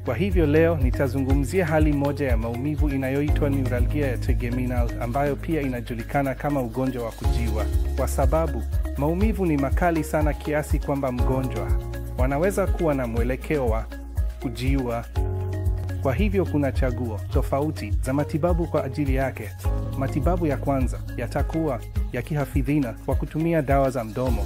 Kwa hivyo leo nitazungumzia hali moja ya maumivu inayoitwa neuralgia ya trigeminal, ambayo pia inajulikana kama ugonjwa wa kujiwa, kwa sababu maumivu ni makali sana kiasi kwamba mgonjwa wanaweza kuwa na mwelekeo wa kujiua. Kwa hivyo kuna chaguo tofauti za matibabu kwa ajili yake. Matibabu ya kwanza yatakuwa ya kihafidhina kwa kutumia dawa za mdomo.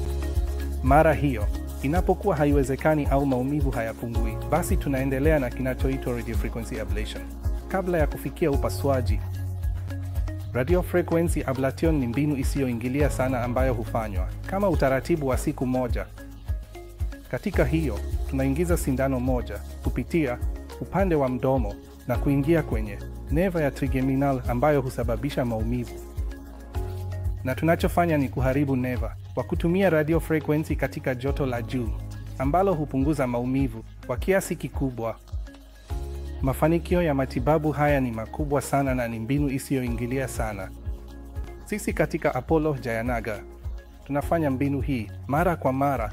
Mara hiyo inapokuwa haiwezekani au maumivu hayapungui, basi tunaendelea na kinachoitwa radiofrequency ablation kabla ya kufikia upasuaji. Radiofrequency ablation ni mbinu isiyoingilia sana ambayo hufanywa kama utaratibu wa siku moja. Katika hiyo, tunaingiza sindano moja kupitia upande wa mdomo na kuingia kwenye neva ya trigeminal ambayo husababisha maumivu. Na tunachofanya ni kuharibu neva kwa kutumia radiofrequency katika joto la juu ambalo hupunguza maumivu kwa kiasi kikubwa. Mafanikio ya matibabu haya ni makubwa sana na ni mbinu isiyoingilia sana. Sisi katika Apollo Jayanagar tunafanya mbinu hii mara kwa mara